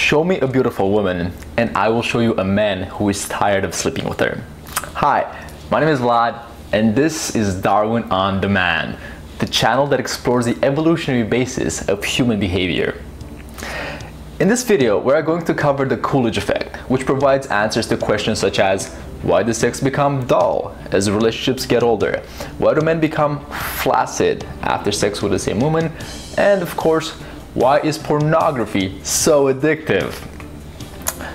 Show me a beautiful woman, and I will show you a man who is tired of sleeping with her. Hi, my name is Vlad, and this is Darwin on Demand, the channel that explores the evolutionary basis of human behavior. In this video, we are going to cover the Coolidge Effect, which provides answers to questions such as why does sex become dull as relationships get older? Why do men become flaccid after sex with the same woman? And of course, why is pornography so addictive?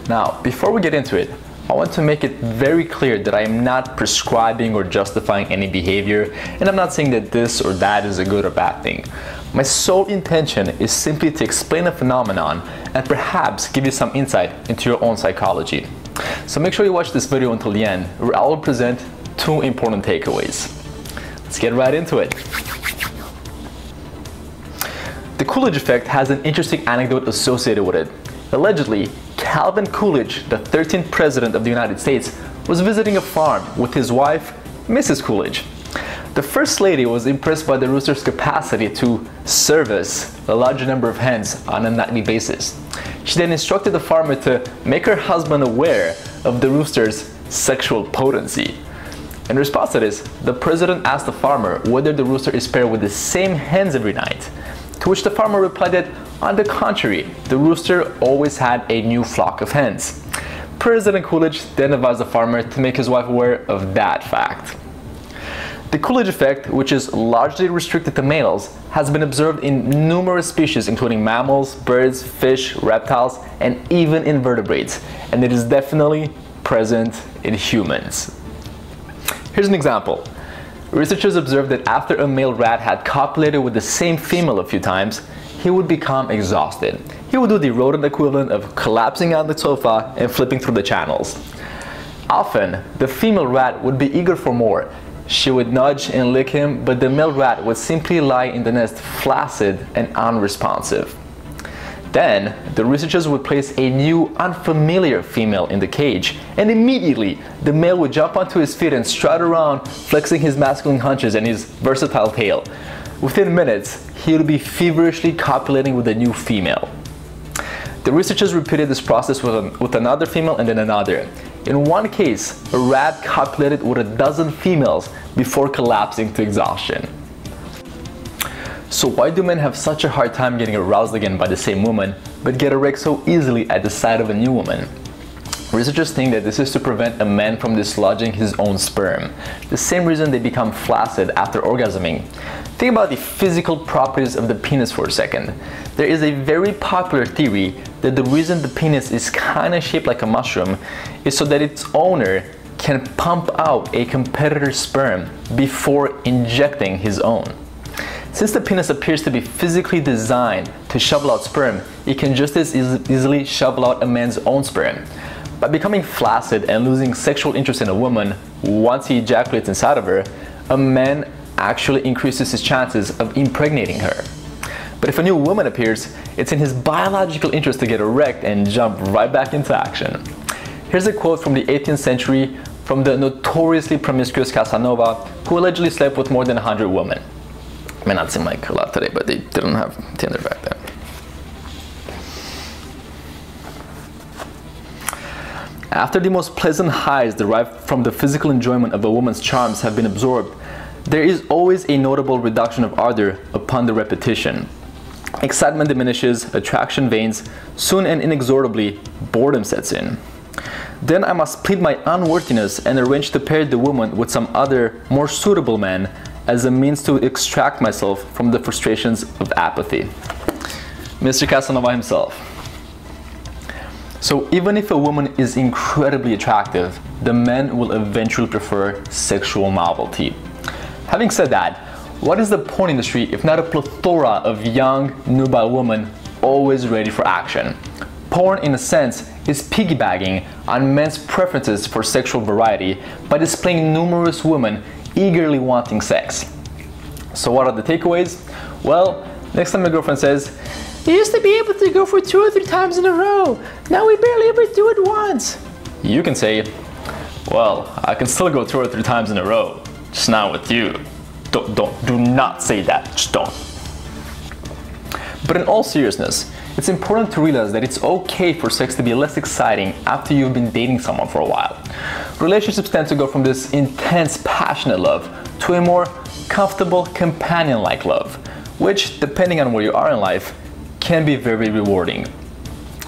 Now, before we get into it, I want to make it very clear that I am not prescribing or justifying any behavior, and I'm not saying that this or that is a good or bad thing. My sole intention is simply to explain a phenomenon and perhaps give you some insight into your own psychology. So make sure you watch this video until the end, where I will present two important takeaways. Let's get right into it. The Coolidge Effect has an interesting anecdote associated with it. Allegedly, Calvin Coolidge, the 13th President of the United States, was visiting a farm with his wife, Mrs Coolidge. The First Lady was impressed by the rooster's capacity to service a large number of hens on a nightly basis. She then instructed the farmer to make her husband aware of the rooster's sexual potency. In response to this, the President asked the farmer whether the rooster is paired with the same hens every night, to which the farmer replied that, on the contrary, the rooster always had a new flock of hens. President Coolidge then advised the farmer to make his wife aware of that fact. The Coolidge Effect, which is largely restricted to males, has been observed in numerous species including mammals, birds, fish, reptiles, and even invertebrates, and it is definitely present in humans. Here's an example. Researchers observed that after a male rat had copulated with the same female a few times, he would become exhausted. He would do the rodent equivalent of collapsing on the sofa and flipping through the channels. Often, the female rat would be eager for more. She would nudge and lick him, but the male rat would simply lie in the nest flaccid and unresponsive. Then, the researchers would place a new, unfamiliar female in the cage, and immediately, the male would jump onto his feet and strut around, flexing his masculine hunches and his versatile tail. Within minutes, he would be feverishly copulating with a new female. The researchers repeated this process with another female and then another. In one case, a rat copulated with a dozen females before collapsing to exhaustion. So why do men have such a hard time getting aroused again by the same woman, but get erect so easily at the sight of a new woman? Researchers think that this is to prevent a man from dislodging his own sperm, the same reason they become flaccid after orgasming. Think about the physical properties of the penis for a second. There is a very popular theory that the reason the penis is kind of shaped like a mushroom is so that its owner can pump out a competitor's sperm before injecting his own. Since the penis appears to be physically designed to shovel out sperm, it can just as easily shovel out a man's own sperm. By becoming flaccid and losing sexual interest in a woman once he ejaculates inside of her, a man actually increases his chances of impregnating her. But if a new woman appears, it's in his biological interest to get erect and jump right back into action. Here's a quote from the 18th century from the notoriously promiscuous Casanova, who allegedly slept with more than 100 women. It may not seem like a lot today, but they didn't have Tinder back then. After the most pleasant highs derived from the physical enjoyment of a woman's charms have been absorbed, there is always a notable reduction of ardor upon the repetition. Excitement diminishes, attraction wanes, soon and inexorably, boredom sets in. Then I must plead my unworthiness and arrange to pair the woman with some other, more suitable man as a means to extract myself from the frustrations of apathy. Mr. Casanova himself. So even if a woman is incredibly attractive, the men will eventually prefer sexual novelty. Having said that, what is the porn industry if not a plethora of young, nubile women always ready for action? Porn, in a sense, is piggybacking on men's preferences for sexual variety by displaying numerous women eagerly wanting sex. So what are the takeaways? Well, next time your girlfriend says, "You used to be able to go for 2 or 3 times in a row. Now we barely ever do it once." You can say, "Well, I can still go 2 or 3 times in a row, just not with you." Do not say that, just don't. But in all seriousness, it's important to realize that it's okay for sex to be less exciting after you've been dating someone for a while. Relationships tend to go from this intense, passionate love to a more comfortable, companion-like love, which, depending on where you are in life, can be very rewarding.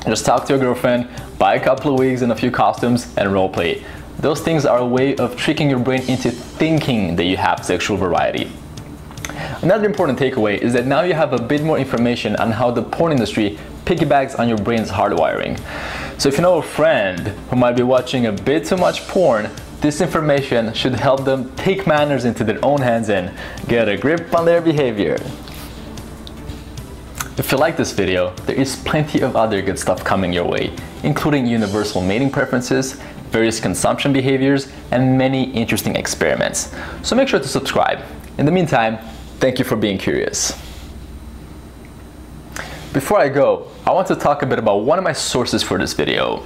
Just talk to your girlfriend, buy a couple of wigs and a few costumes, and roleplay. Those things are a way of tricking your brain into thinking that you have sexual variety. Another important takeaway is that now you have a bit more information on how the porn industry piggybacks on your brain's hardwiring. So if you know a friend who might be watching a bit too much porn, this information should help them take manners into their own hands and get a grip on their behavior. If you like this video, there is plenty of other good stuff coming your way, including universal mating preferences, various consumption behaviors, and many interesting experiments. So make sure to subscribe. In the meantime, thank you for being curious. Before I go, I want to talk a bit about one of my sources for this video.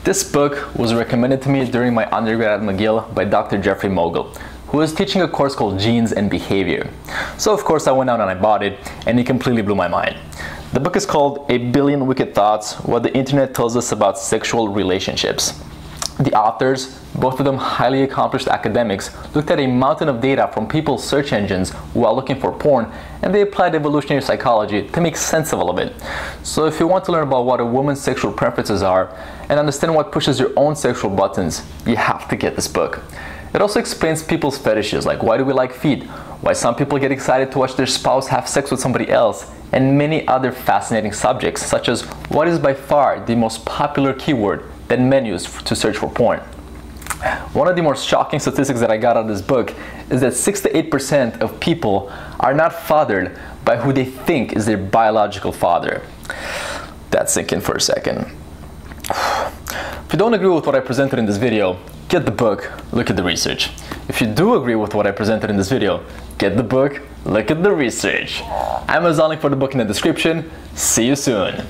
This book was recommended to me during my undergrad at McGill by Dr. Jeffrey Mogul, who was teaching a course called Genes and Behavior. So of course I went out and I bought it, and it completely blew my mind. The book is called A Billion Wicked Thoughts: What the Internet Tells Us About Sexual Relationships. The authors, both of them highly accomplished academics, looked at a mountain of data from people's search engines while looking for porn, and they applied evolutionary psychology to make sense of all of it. So if you want to learn about what a woman's sexual preferences are and understand what pushes your own sexual buttons, you have to get this book. It also explains people's fetishes, like why do we like feet, why some people get excited to watch their spouse have sex with somebody else, and many other fascinating subjects, such as what is by far the most popular keyword that men use to search for porn. One of the more shocking statistics that I got out of this book is that 6 to 8% of people are not fathered by who they think is their biological father. That's sink in for a second. If you don't agree with what I presented in this video, get the book, look at the research. If you do agree with what I presented in this video, get the book, look at the research. Amazon link for the book in the description. See you soon.